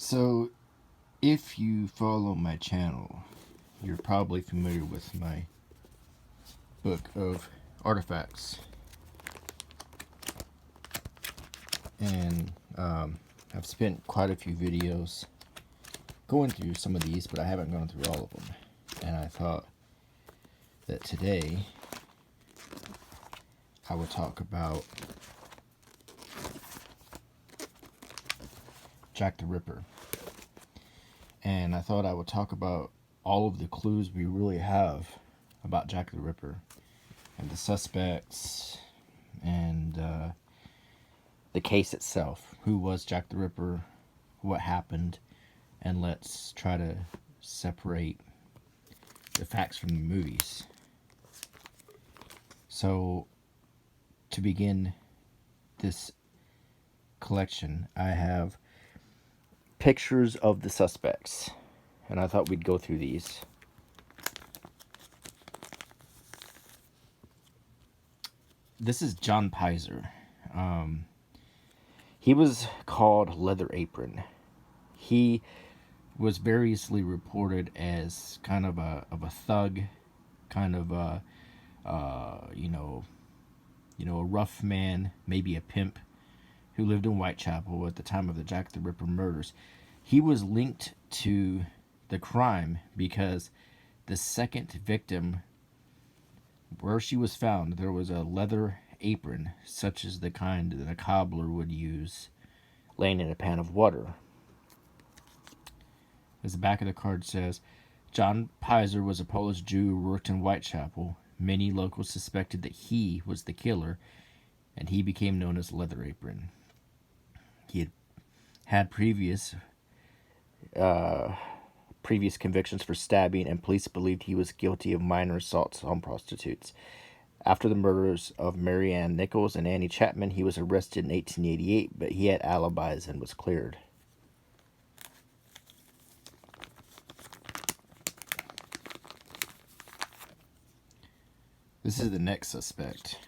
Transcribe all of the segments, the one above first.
So, if you follow my channel, you're probably familiar with my book of artifacts. And I've spent quite a few videos going through some of these, but I haven't gone through all of them. And I thought that today I would talk about Jack the Ripper. And I thought I would talk about all of the clues we really have about Jack the Ripper and the suspects and the case itself. Who was Jack the Ripper? What happened? And let's try to separate the facts from the movies. So, to begin this collection, I have pictures of the suspects, and I thought we'd go through these. This is John Pizer. He was called Leather Apron. He was variously reported as kind of a thug, kind of a a rough man, maybe a pimp, who lived in Whitechapel at the time of the Jack the Ripper murders. He was linked to the crime because the second victim, where she was found, there was a leather apron, such as the kind that a cobbler would use, laying in a pan of water. As the back of the card says, John Pizer was a Polish Jew who worked in Whitechapel. Many locals suspected that he was the killer, and he became known as Leather Apron. He had previous convictions for stabbing, and police believed he was guilty of minor assaults on prostitutes. After the murders of Mary Ann Nichols and Annie Chapman, he was arrested in 1888, but he had alibis and was cleared. This is the next suspect,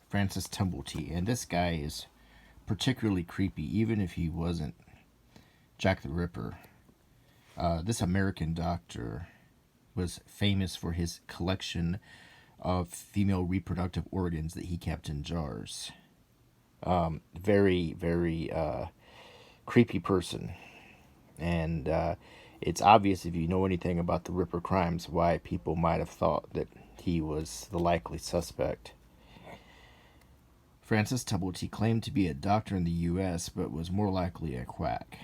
Francis Tumblety, and this guy is particularly creepy, even if he wasn't Jack the Ripper. This American doctor was famous for his collection of female reproductive organs that he kept in jars. Very, very creepy person. And it's obvious, if you know anything about the Ripper crimes, why people might have thought that he was the likely suspect. Francis Tumblety claimed to be a doctor in the U.S., but was more likely a quack.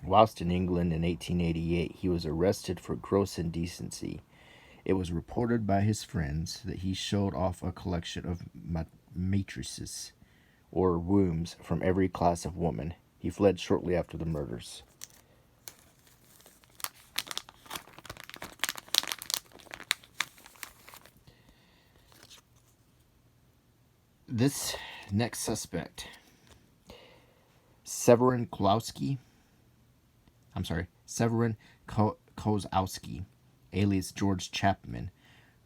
Whilst in England in 1888, he was arrested for gross indecency. It was reported by his friends that he showed off a collection of matrices, or wombs, from every class of woman. He fled shortly after the murders. This next suspect, Severin Kozłowski, alias George Chapman,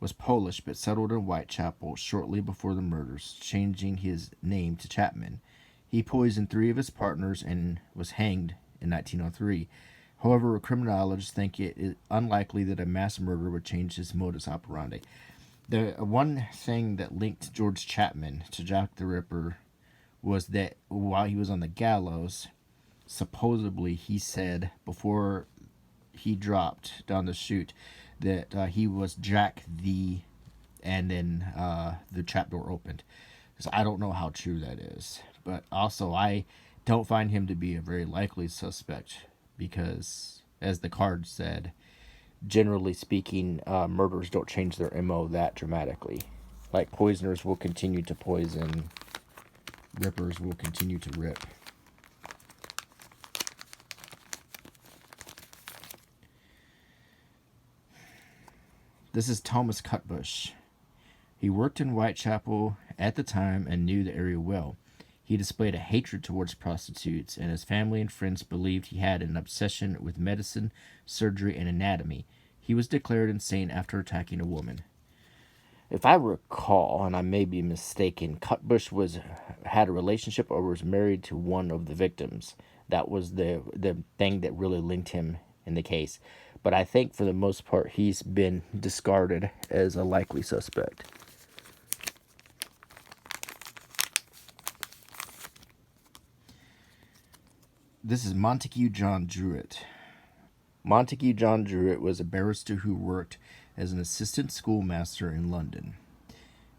was Polish but settled in Whitechapel shortly before the murders, changing his name to Chapman. He poisoned 3 of his partners and was hanged in 1903. However, criminologists think it is unlikely that a mass murder would change his modus operandi. The one thing that linked George Chapman to Jack the Ripper was that while he was on the gallows, supposedly he said before he dropped down the chute that he was Jack and then the trapdoor opened. So I don't know how true that is. But also, I don't find him to be a very likely suspect because, as the card said, generally speaking, murderers don't change their MO that dramatically. Like poisoners will continue to poison, rippers will continue to rip. This is Thomas Cutbush. He worked in Whitechapel at the time and knew the area well. He displayed a hatred towards prostitutes, and his family and friends believed he had an obsession with medicine, surgery, and anatomy. He was declared insane after attacking a woman. If I recall, and I may be mistaken, Cutbush had a relationship or was married to one of the victims. That was the thing that really linked him in the case. But I think for the most part, he's been discarded as a likely suspect. This is Montague John Druitt. Montague John Druitt was a barrister who worked as an assistant schoolmaster in London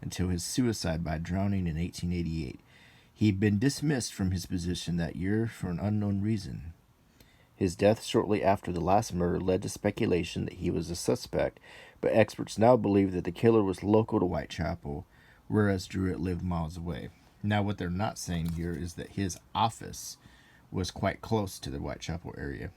until his suicide by drowning in 1888. He'd been dismissed from his position that year for an unknown reason. His death shortly after the last murder led to speculation that he was a suspect, but experts now believe that the killer was local to Whitechapel, whereas Druitt lived miles away. Now, what they're not saying here is that his office was quite close to the Whitechapel area.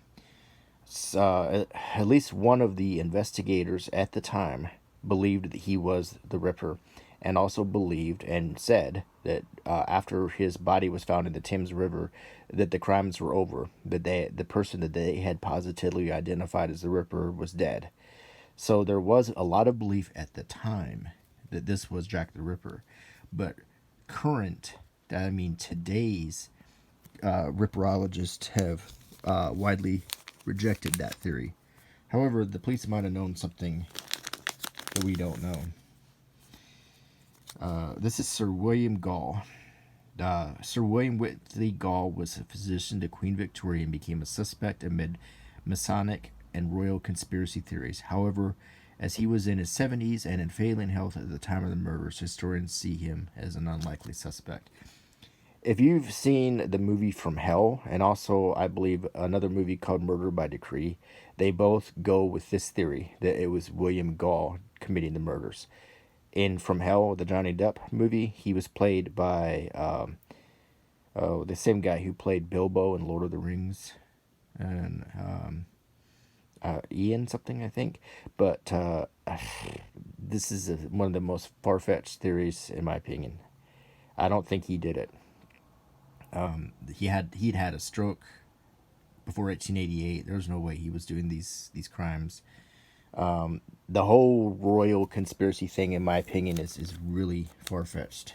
At least one of the investigators at the time believed that he was the Ripper, and also believed and said that after his body was found in the Thames River, that the crimes were over. That the person that they had positively identified as the Ripper was dead. So there was a lot of belief at the time that this was Jack the Ripper, but today's Ripperologists have widely rejected that theory. However, the police might have known something that we don't know. This is Sir William Gall. Sir William Whitley Gall was a physician to Queen Victoria and became a suspect amid Masonic and royal conspiracy theories. However, as he was in his 70s and in failing health at the time of the murders, historians see him as an unlikely suspect. If you've seen the movie From Hell, and also I believe another movie called Murder by Decree, they both go with this theory that it was William Gall committing the murders. In From Hell, the Johnny Depp movie, he was played by the same guy who played Bilbo in Lord of the Rings, and Ian something, I think. But this is one of the most far-fetched theories, in my opinion. I don't think he did it. He'd had a stroke before 1888. There was no way he was doing these crimes. The whole royal conspiracy thing, in my opinion, is really far-fetched.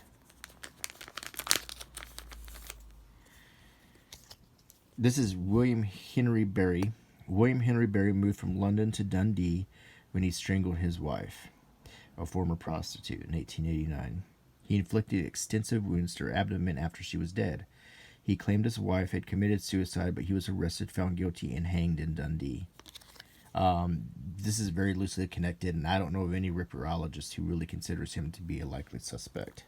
This is William Henry Berry. William Henry Berry moved from London to Dundee when he strangled his wife, a former prostitute, in 1889. He inflicted extensive wounds to her abdomen after she was dead. He claimed his wife had committed suicide, but he was arrested, found guilty, and hanged in Dundee. This is very loosely connected, and I don't know of any Ripperologist who really considers him to be a likely suspect.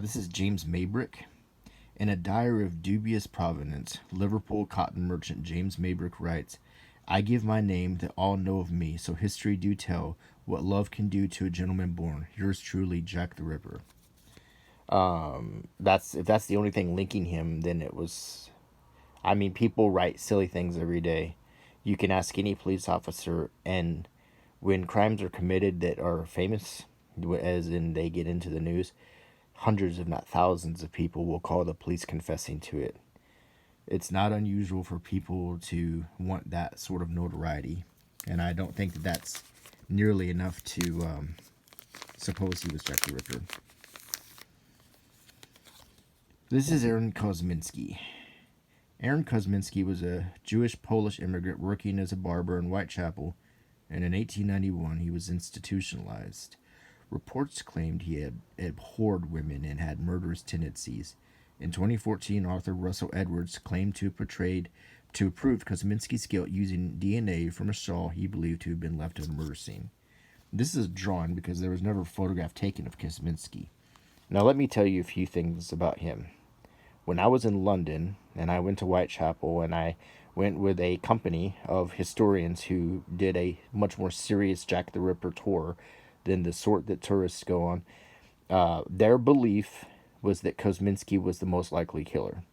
This is James Maybrick. In a diary of dubious provenance, Liverpool cotton merchant James Maybrick writes, "I give my name that all know of me, so history do tell what love can do to a gentleman born. Yours truly, Jack the Ripper." If that's the only thing linking him, then it was. I mean, people write silly things every day. You can ask any police officer, and when crimes are committed that are famous, as in they get into the news, hundreds, if not thousands, of people will call the police confessing to it. It's not unusual for people to want that sort of notoriety, and I don't think that that's nearly enough to suppose he was Jack the Ripper. This is Aaron Kosminski. Aaron Kosminski was a Jewish-Polish immigrant working as a barber in Whitechapel, and in 1891 he was institutionalized. Reports claimed he had abhorred women and had murderous tendencies. In 2014, author Russell Edwards claimed to have proved Kosminski's guilt using DNA from a shawl he believed to have been left at a murder scene. This is drawn because there was never a photograph taken of Kosminski. Now let me tell you a few things about him. When I was in London and I went to Whitechapel, and I went with a company of historians who did a much more serious Jack the Ripper tour than the sort that tourists go on, their belief was that Kosminski was the most likely killer.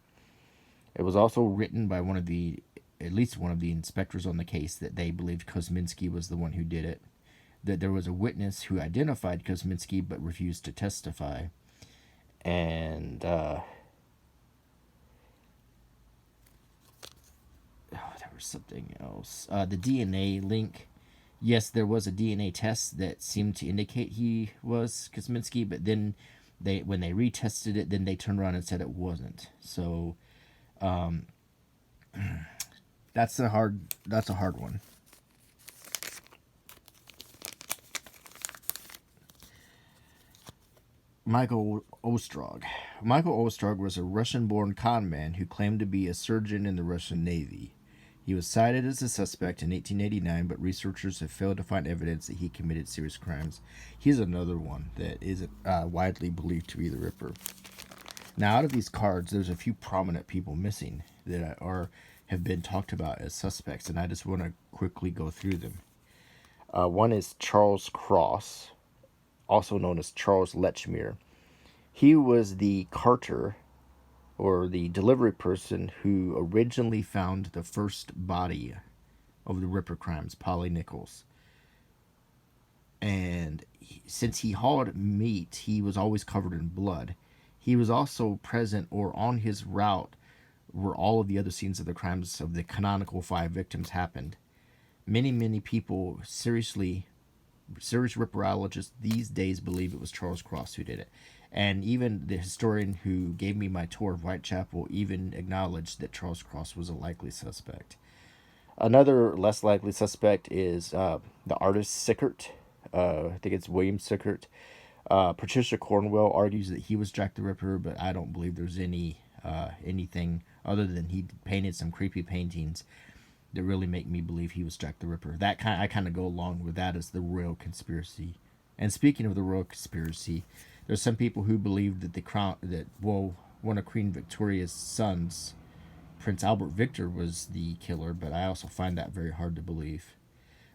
It was also written by at least one of the inspectors on the case, that they believed Kosminski was the one who did it. That there was a witness who identified Kosminski but refused to testify. And there was something else. The DNA link Yes, there was a DNA test that seemed to indicate he was Kosminski, but then when they retested it, then they turned around and said it wasn't. So that's a hard one. Michael Ostrog. Michael Ostrog was a Russian-born con man who claimed to be a surgeon in the Russian Navy. He was cited as a suspect in 1889, but researchers have failed to find evidence that he committed serious crimes. He's another one that is widely believed to be the Ripper. Now, out of these cards, there's a few prominent people missing that have been talked about as suspects, and I just want to quickly go through them. One is Charles Cross, also known as Charles Lechmere. He was the carter or the delivery person who originally found the first body of the Ripper crimes, Polly Nichols. And since he hauled meat, he was always covered in blood. He was also present or on his route where all of the other scenes of the crimes of the canonical 5 victims happened. Many people serious ripperologists these days believe it was Charles Cross who did it. And even the historian who gave me my tour of Whitechapel even acknowledged that Charles Cross was a likely suspect. Another less likely suspect is the artist Sickert. I think it's William Sickert. Patricia Cornwell argues that he was Jack the Ripper, but I don't believe there's anything other than he painted some creepy paintings that really make me believe he was Jack the Ripper. I kind of go along with that as the royal conspiracy. And speaking of the royal conspiracy, there's some people who believe that one of Queen Victoria's sons, Prince Albert Victor, was the killer, but I also find that very hard to believe.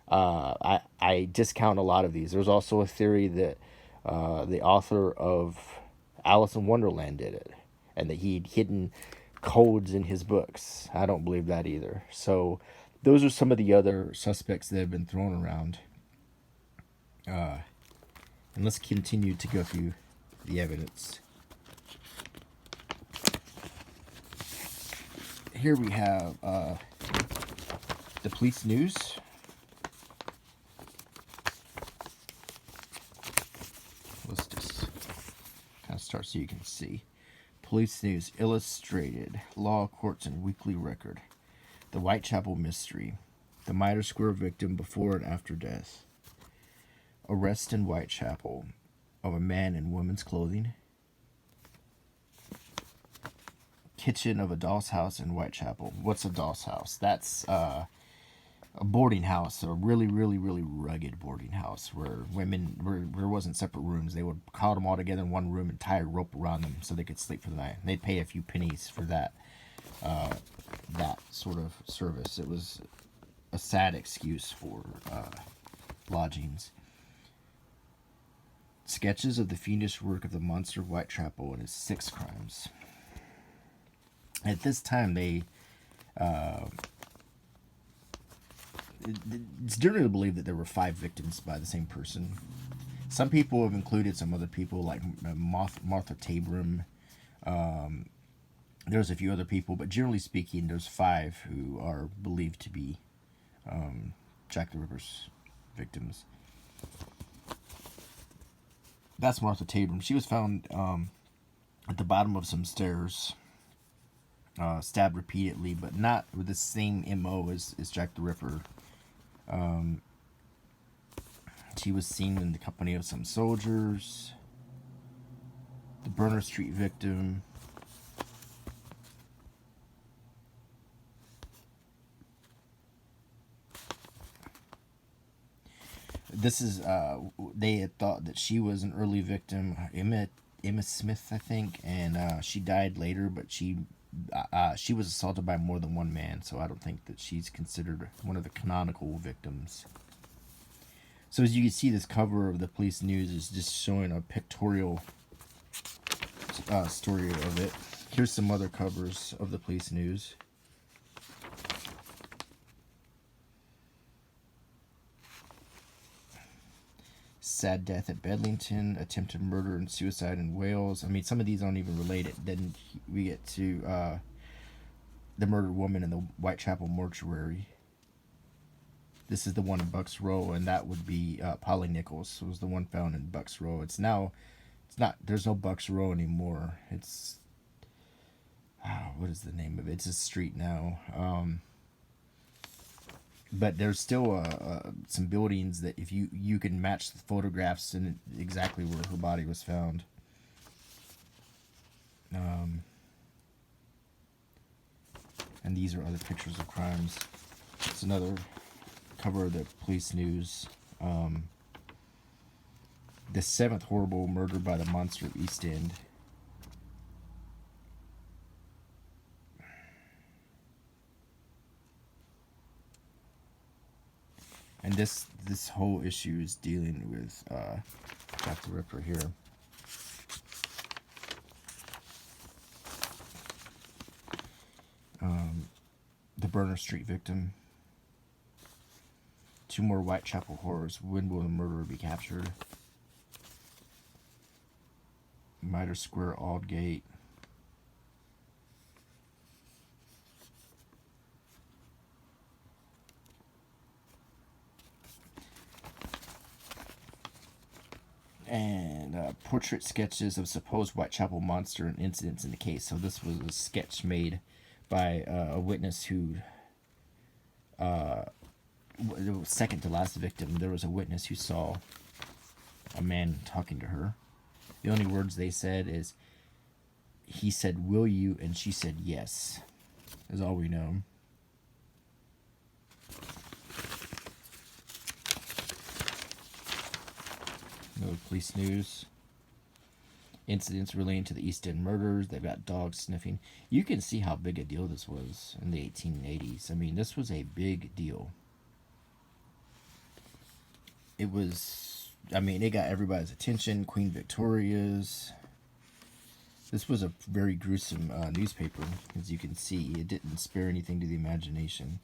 I discount a lot of these. There's also a theory that the author of Alice in Wonderland did it, and that he'd hidden codes in his books. I don't believe that either. So those are some of the other suspects that have been thrown around. And let's continue to go through the evidence. Here we have the police news. Let's just kind of start so you can see. Police News Illustrated, Law, Courts, and Weekly Record. The Whitechapel Mystery. The Mitre Square Victim Before and After Death. Arrest in Whitechapel of a man in women's clothing. Kitchen of a doll's house in Whitechapel. What's a doll's house? That's a boarding house, a really rugged boarding house where there wasn't separate rooms. They would crowd them all together in one room and tie a rope around them so they could sleep for the night. And they'd pay a few pennies for that sort of service. It was a sad excuse for lodgings. Sketches of the fiendish work of the monster of Whitechapel and his 6 crimes. At this time, it's generally believed that there were 5 victims by the same person. Some people have included some other people like Martha Tabram. There's a few other people, but generally speaking, there's 5 who are believed to be Jack the Ripper's victims. That's Martha Tabram. She was found at the bottom of some stairs, stabbed repeatedly, but not with the same MO as Jack the Ripper. She was seen in the company of some soldiers. The Burner Street victim. This is they had thought that she was an early victim, Emma Smith, I think, and she died later, but she was assaulted by more than one man, so I don't think that she's considered one of the canonical victims. So as you can see, this cover of the Police News is just showing a pictorial story of it. Here's some other covers of the Police News. Sad death at Bedlington, attempted murder and suicide in Wales. I mean, some of these aren't even related. Then we get to the murdered woman in the Whitechapel mortuary. This is the one in Bucks Row, and that would be Polly Nichols. It was the one found in Bucks Row. It's not. There's no Bucks Row anymore. It's what is the name of it? It's a street now. But there's still some buildings that if you can match the photographs and exactly where her body was found. And these are other pictures of crimes. It's another cover of the Police News. The seventh horrible murder by the monster of East End. And this whole issue is dealing with Jack the Ripper here. The Burner Street victim. 2 more Whitechapel horrors. When will the murderer be captured? Mitre Square, Aldgate. And portrait sketches of supposed Whitechapel monster and incidents in the case. So this was a sketch made by a witness who, second to last victim, there was a witness who saw a man talking to her. The only words they said is, he said, "Will you?" and she said, "Yes." Is all we know. No Police News. Incidents relating to the East End murders. They've got dogs sniffing. You can see how big a deal this was in the 1880s. I mean, this was a big deal. It was, I mean, it got everybody's attention. Queen Victoria's. This was a very gruesome newspaper, as you can see. It didn't spare anything to the imagination.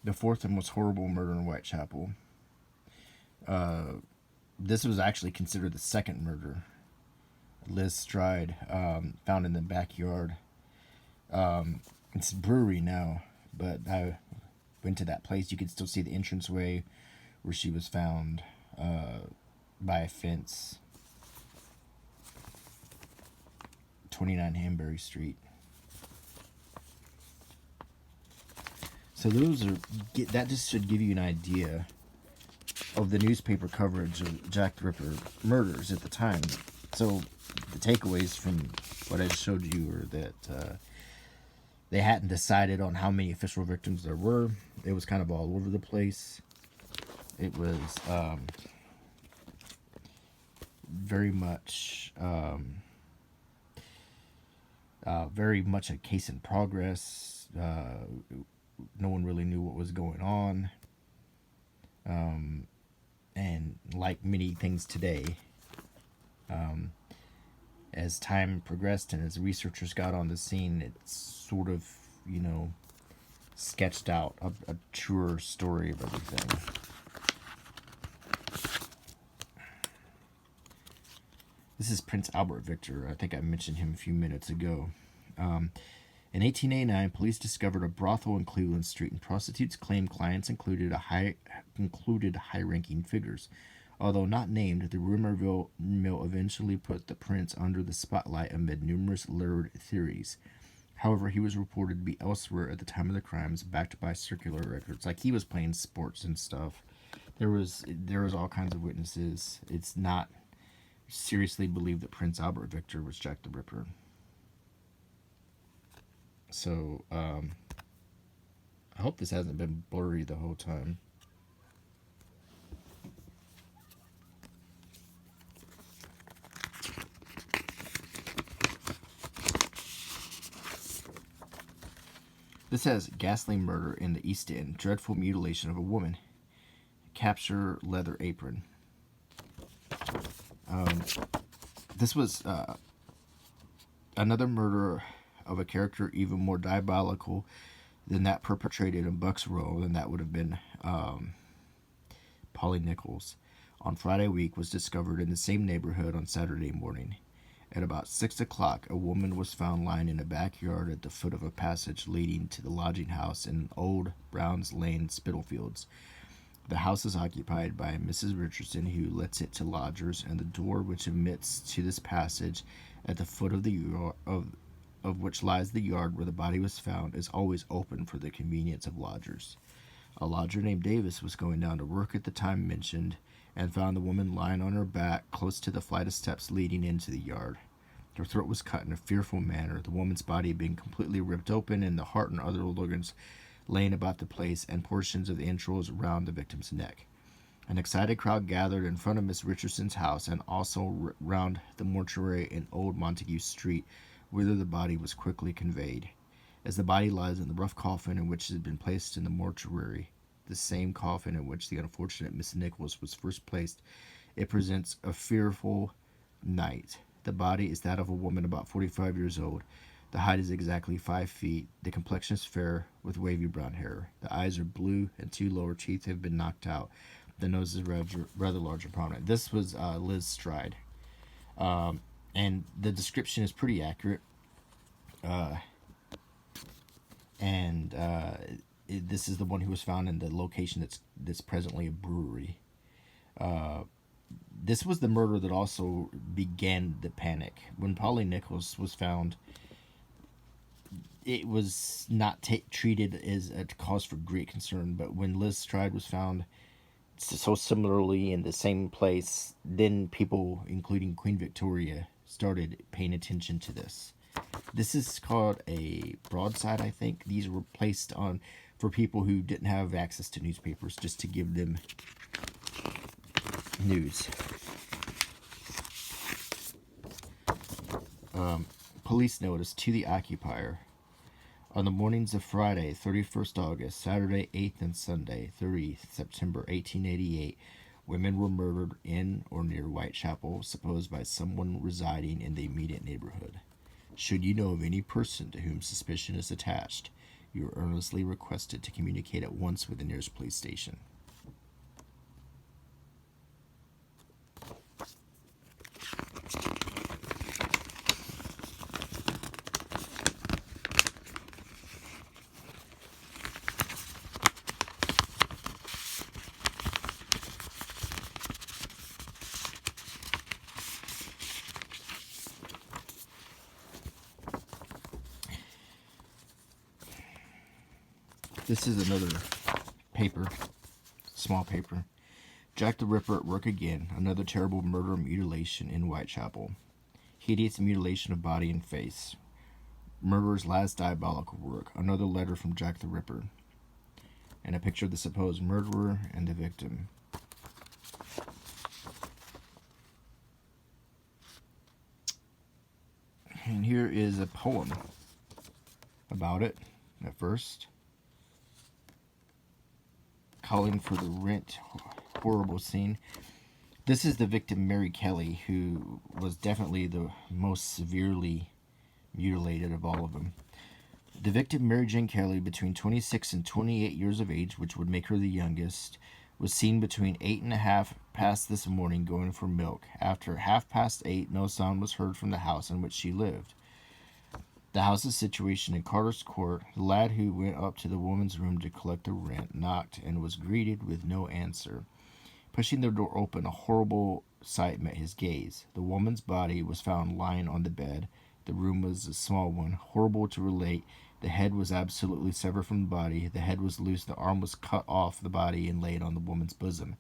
The fourth and most horrible murder in Whitechapel. This was actually considered the second murder. Liz Stride, found in the backyard. It's a brewery now, but I went to that place. You could still see the entranceway where she was found by a fence. 29 Hanbury Street. So those are, that just should give you an idea of the newspaper coverage of Jack the Ripper murders at the time. So the takeaways from what I showed you are that they hadn't decided on how many official victims there were. It was kind of all over the place. It was very much a case in progress. No one really knew what was going on. And like many things today, as time progressed and as researchers got on the scene, it's sort of, sketched out a truer story of everything. This is Prince Albert Victor. I think I mentioned him a few minutes ago. In 1889, police discovered a brothel in Cleveland Street, and prostitutes claimed clients included high-ranking figures. Although not named, the rumor mill eventually put the prince under the spotlight amid numerous lurid theories. However, he was reported to be elsewhere at the time of the crimes, backed by circular records. Like, he was playing sports and stuff. There was all kinds of witnesses. It's not seriously believed that Prince Albert Victor was Jack the Ripper. So, I hope this hasn't been blurry the whole time. This says ghastly murder in the East End, dreadful mutilation of a woman, capture leather apron. This was another murder of a character even more diabolical than that perpetrated in Bucks Row, and that would have been Polly Nichols. On Friday week was discovered in the same neighborhood on Saturday morning. At about 6 o'clock, a woman was found lying in a backyard at the foot of a passage leading to the lodging house in Old Browns Lane, Spitalfields. The house is occupied by Mrs. Richardson, who lets it to lodgers, and the door which admits to this passage at the foot of the yard, of which lies the yard where the body was found, is always open for the convenience of lodgers. A lodger named Davis was going down to work at the time mentioned, and found the woman lying on her back close to the flight of steps leading into the yard. Her throat was cut in a fearful manner, the woman's body being completely ripped open, and the heart and other organs laying about the place, and portions of the entrails around the victim's neck. An excited crowd gathered in front of Miss Richardson's house, and also round the mortuary in Old Montague Street, whither the body was quickly conveyed. As the body lies in the rough coffin in which it had been placed in the mortuary, the same coffin in which the unfortunate Miss Nichols was first placed, it presents a fearful night. The body is that of a woman about 45 years old. The height is exactly 5 feet. The complexion is fair, with wavy brown hair. The eyes are blue, and 2 lower teeth have been knocked out. The nose is rather large and prominent. This was Liz Stride. And the description is pretty accurate. This is the one who was found in the location that's presently a brewery. This was the murder that also began the panic. When Polly Nichols was found, it was not treated as a cause for great concern, but when Liz Stride was found so similarly in the same place, then people, including Queen Victoria, started paying attention to this. This is called a broadside, I think. These were placed on for people who didn't have access to newspapers, just to give them news. Police notice to the occupier. On the mornings of Friday, 31st August, Saturday, 8th, and Sunday, 30th September 1888, women were murdered in or near Whitechapel, supposed by someone residing in the immediate neighborhood. Should you know of any person to whom suspicion is attached, you are earnestly requested to communicate at once with the nearest police station. This is another paper, small paper. Jack the Ripper at work again. Another terrible murder and mutilation in Whitechapel. Hideous mutilation of body and face. Murderer's last diabolical work. Another letter from Jack the Ripper. And a picture of the supposed murderer and the victim. And here is a poem about it at first. Calling for the rent, horrible scene. This is the victim, Mary Kelly, who was definitely the most severely mutilated of all of them. The victim, Mary Jane Kelly, between 26 and 28 years of age, which would make her the youngest, was seen between 8:30 past this morning going for milk. After 8:30, no sound was heard from the house in which she lived. The house's situation in Carter's Court. The lad who went up to the woman's room to collect the rent knocked and was greeted with no answer. Pushing the door open, a horrible sight met his gaze. The woman's body was found lying on the bed. The room was a small one. Horrible to relate, the head was absolutely severed from the body. The head was loose. The arm was cut off the body and laid on the woman's bosom.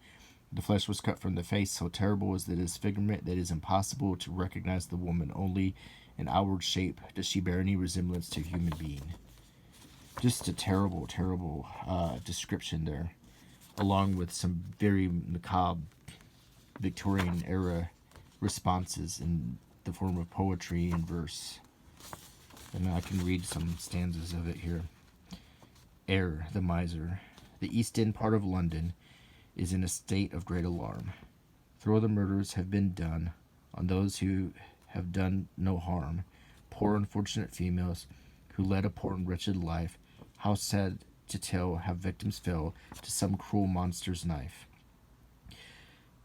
The flesh was cut from the face. So terrible is the disfigurement that it is impossible to recognize the woman. Only in outward shape does she bear any resemblance to a human being. Just a terrible, terrible description there, along with some very macabre Victorian era responses in the form of poetry and verse. And I can read some stanzas of it here. Eyre, the miser. The East End part of London is in a state of great alarm. Though the murders have been done on those who have done no harm, poor unfortunate females who led a poor and wretched life, how sad to tell how victims fell to some cruel monster's knife.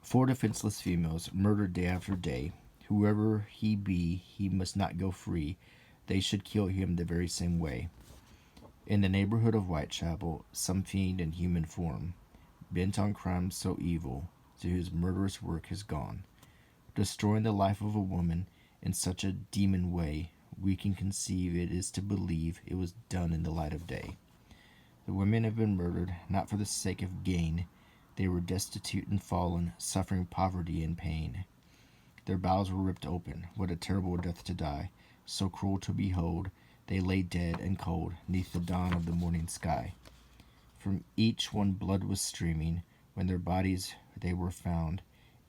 4 defenseless females, murdered day after day, Whoever he be, he must not go free. They should kill him the very same way. In the neighborhood of Whitechapel, some fiend in human form, bent on crimes so evil, to his murderous work has gone, destroying the life of a woman in such a demon way, we can conceive it is to believe it was done in the light of day. The women have been murdered, not for the sake of gain. They were destitute and fallen, suffering poverty and pain. Their bowels were ripped open. What a terrible death to die, so cruel to behold. They lay dead and cold, neath the dawn of the morning sky. From each one blood was streaming. When their bodies they were found,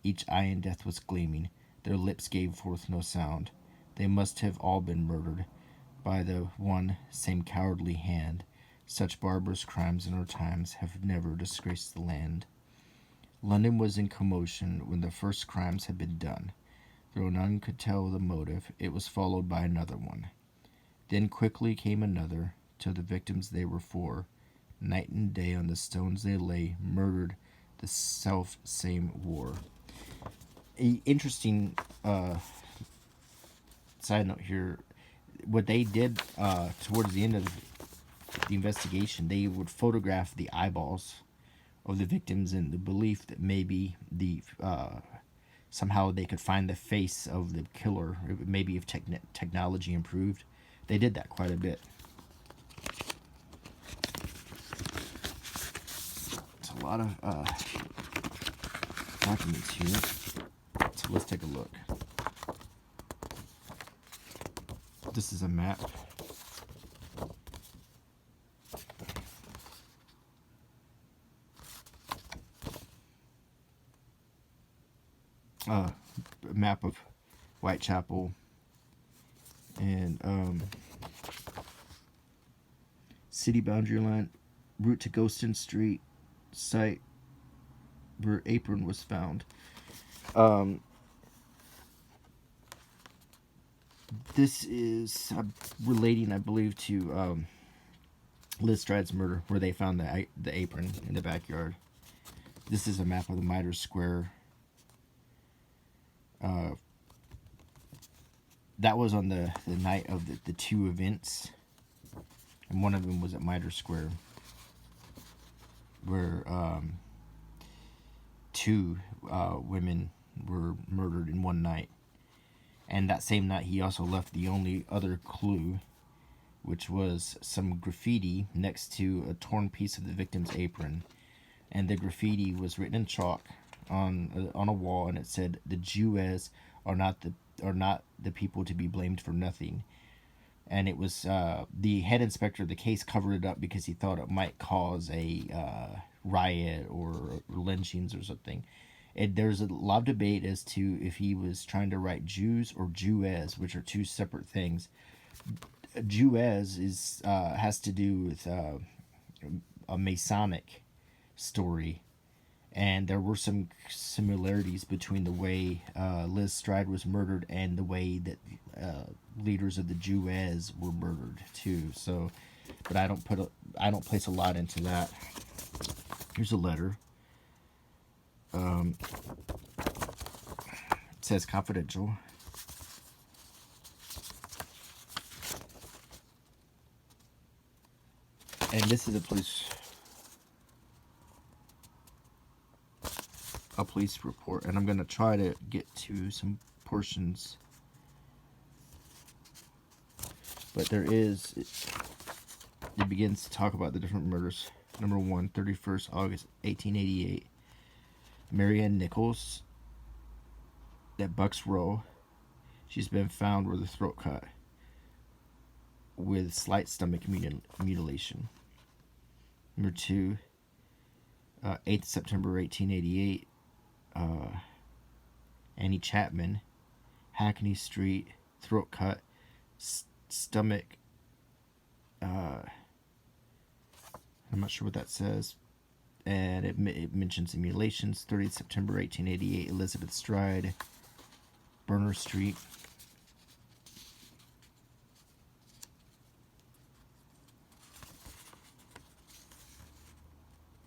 each eye in death was gleaming. Their lips gave forth no sound. They must have all been murdered by the one same cowardly hand. Such barbarous crimes in our times have never disgraced the land. London was in commotion when the first crimes had been done. Though none could tell the motive, it was followed by another one. Then quickly came another, till the victims they were four. Night and day on the stones they lay, murdered the self same war. A interesting side note here, what they did towards the end of the investigation, they would photograph the eyeballs of the victims in the belief that maybe the somehow they could find the face of the killer, maybe if technology improved. They did that quite a bit. It's a lot of documents here. So let's take a look. This is a map. A map of Whitechapel and city boundary line, route to Ghoston Street, site where apron was found. This is relating, I believe, to Liz Stride's murder, where they found the apron in the backyard. This is a map of the Mitre Square. That was on the night of the two events, and one of them was at Mitre Square, where two women were murdered in one night. And that same night, he also left the only other clue, which was some graffiti next to a torn piece of the victim's apron. And the graffiti was written in chalk on a wall, and it said, "The Jewess are not the people to be blamed for nothing." And it was the head inspector of the case covered it up because he thought it might cause a riot or lynchings or something. There's a lot of debate as to if he was trying to write Jews or Jewess, which are two separate things. Jewess has to do with a Masonic story, and there were some similarities between the way Liz Stride was murdered and the way that leaders of the Jewess were murdered too. So, but I don't place a lot into that. Here's a letter. It says confidential. And this is a police report, and I'm going to try to get to some portions. But it begins to talk about the different murders. Number 1, 31st August 1888. Marianne Nichols at Bucks Row. She's been found with a throat cut with slight stomach mutilation. Number 2, 8th September 1888. Annie Chapman, Hackney Street, throat cut, stomach. I'm not sure what that says. And it mentions the mutilations. 30th September 1888, Elizabeth Stride, Burner Street.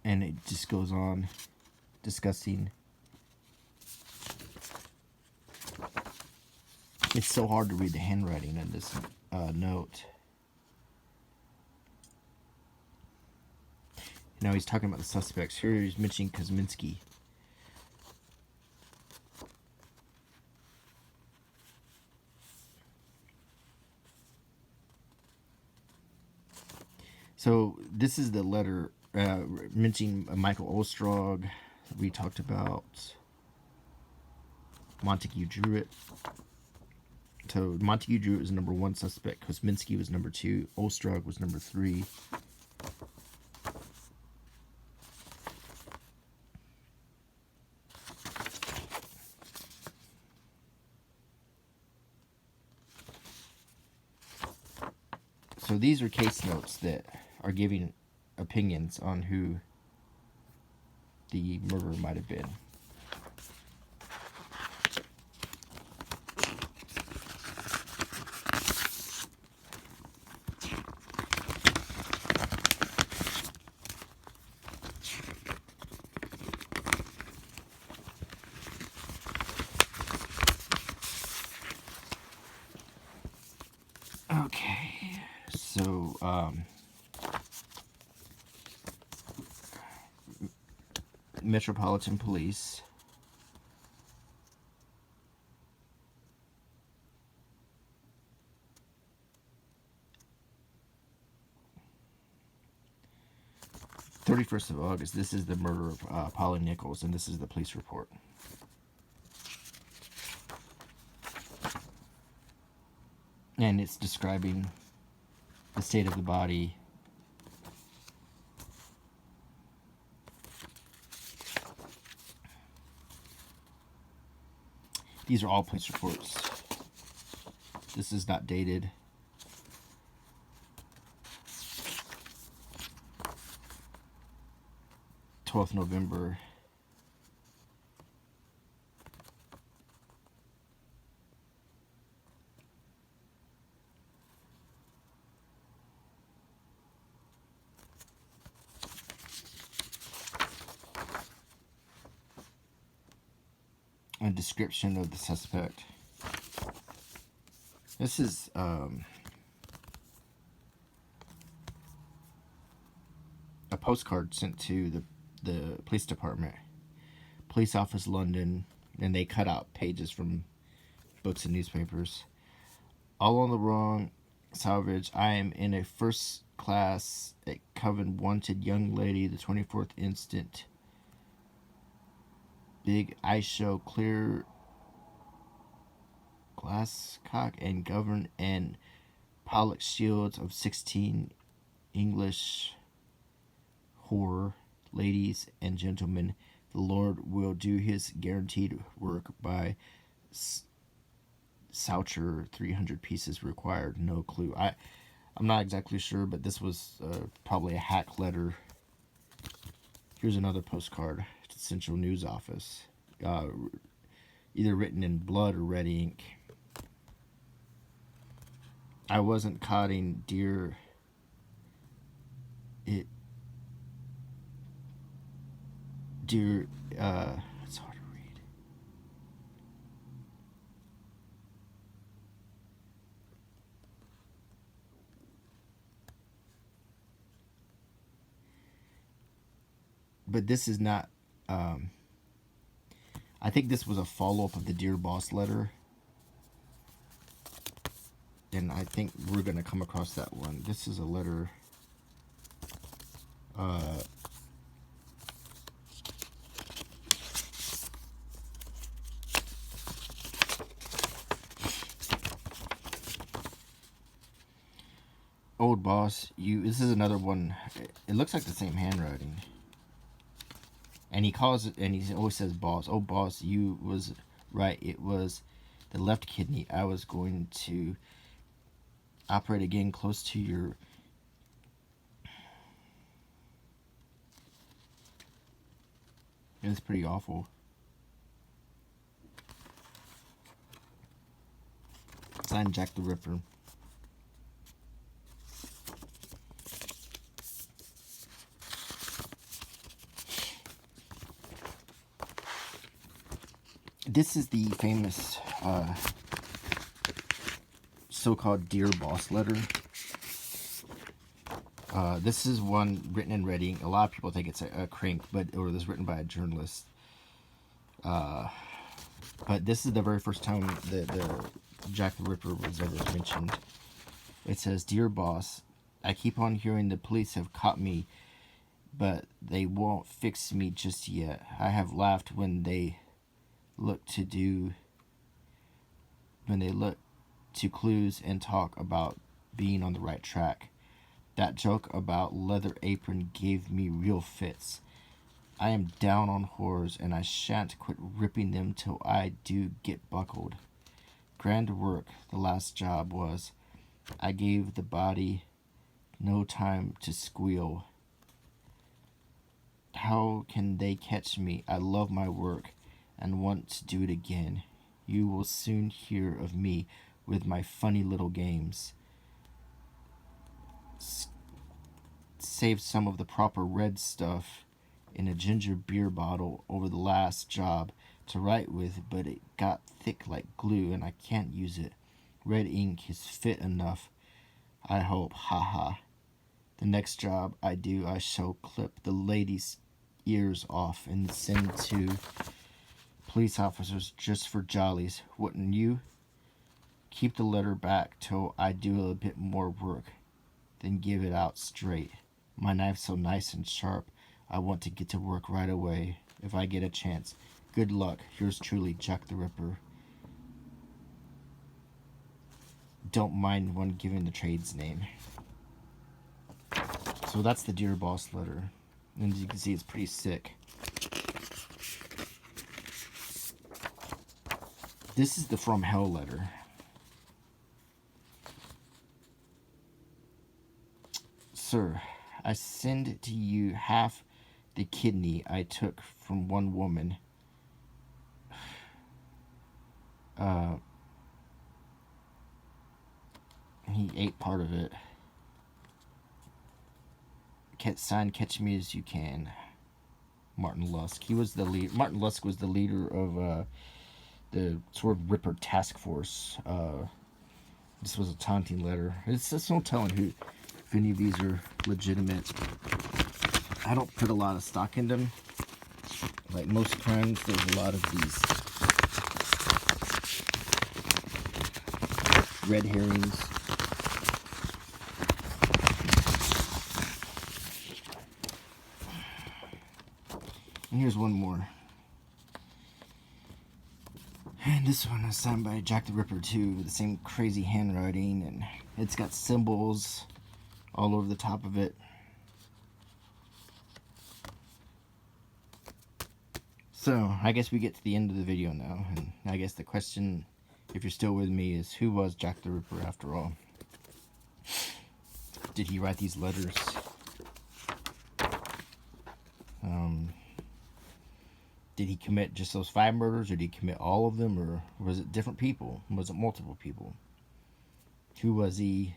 And it just goes on discussing It's so hard to read the handwriting in this note. Now he's talking about the suspects. Here he's mentioning Kosminski. So this is the letter mentioning Michael Ostrog. We talked about Montague Druitt. So Montague Druitt was number 1 suspect. Kosminski was number 2. Ostrog was number 3. So these are case notes that are giving opinions on who the murderer might have been. Okay, so Metropolitan Police. "31st of August, this is the murder of Polly Nichols, and this is the police report. And it's describing the state of the body. These are all police reports. This is not dated. November 12th. A description of the suspect. This is a postcard sent to the police department, Police Office, London, and they cut out pages from books and newspapers. "All on the wrong, Salvage. I am in a first class at Coven wanted young lady, the 24th instant. Big ice show, clear Glasscock and Govern and Pollock shields of 16 English horror. Ladies and gentlemen, the Lord will do his guaranteed work by Soucher, 300 pieces required. No clue." I'm not exactly sure, but this was probably a hack letter. Here's another postcard to Central News Office, either written in blood or red ink. "I wasn't codding, dear. It's hard to read. But this is not, I think this was a follow-up of the Dear Boss letter. And I think we're going to come across that one. This is a letter, "Old boss, this is another one. It looks like the same handwriting. And he calls it, and he always says boss. "Oh, boss, you was right. It was the left kidney. I was going to operate again close to your..." It's pretty awful. Signed, Jack the Ripper. This is the famous so-called Dear Boss letter. This is one written in Reading. A lot of people think it's a crank, or it was written by a journalist. But this is the very first time that the Jack the Ripper was ever mentioned. It says, "Dear Boss, I keep on hearing the police have caught me, but they won't fix me just yet. I have laughed when they look to clues and talk about being on the right track. That joke about leather apron gave me real fits. I am down on whores, and I shan't quit ripping them till I do get buckled. Grand work the last job was. I gave the body no time to squeal. How can they catch me? I love my work and want to do it again. You will soon hear of me with my funny little games. Saved some of the proper red stuff in a ginger beer bottle over the last job to write with, but it got thick like glue and I can't use it. Red ink is fit enough, I hope, haha. The next job I do, I shall clip the ladies' ears off and send to police officers just for jollies. Wouldn't you? Keep the letter back till I do a bit more work, then give it out straight. My knife's so nice and sharp, I want to get to work right away if I get a chance. Good luck. Yours truly, Jack the Ripper." Don't mind one giving the trade's name. So that's the Dear Boss letter. And as you can see, it's pretty sick. This is the From Hell letter. "Sir, I send to you half the kidney I took from one woman. He ate part of it. Signed, Catch Me As You Can, Martin Lusk." He was the lead. Martin Lusk was the leader of the sort of Ripper task force. This was a taunting letter. It's just no telling if any of these are legitimate. I don't put a lot of stock in them. Like most crimes, there's a lot of these red herrings. And here's one more. And this one is signed by Jack the Ripper too, with the same crazy handwriting, and it's got symbols all over the top of it. So, I guess we get to the end of the video now, and I guess the question, if you're still with me, is who was Jack the Ripper after all? Did he write these letters? Did he commit just those 5 murders, or did he commit all of them, or was it different people? Was it multiple people? Who was he?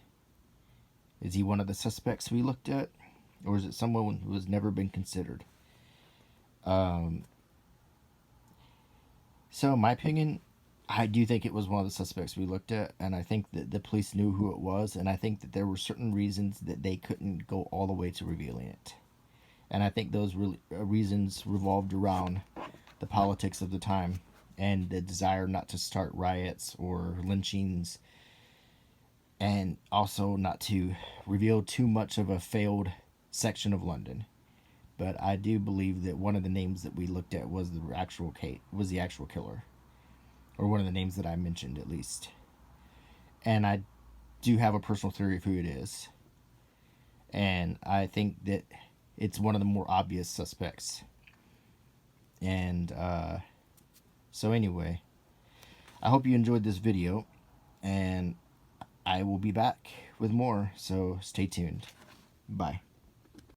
Is he one of the suspects we looked at? Or is it someone who has never been considered? So, in my opinion, I do think it was one of the suspects we looked at, and I think that the police knew who it was, and I think that there were certain reasons that they couldn't go all the way to revealing it. And I think those reasons revolved around the politics of the time and the desire not to start riots or lynchings, and also not to reveal too much of a failed section of London. But I do believe that one of the names that we looked at was the actual killer, or one of the names that I mentioned at least. And I do have a personal theory of who it is, and I think that it's one of the more obvious suspects. And so anyway, I hope you enjoyed this video, and I will be back with more, so stay tuned. Bye.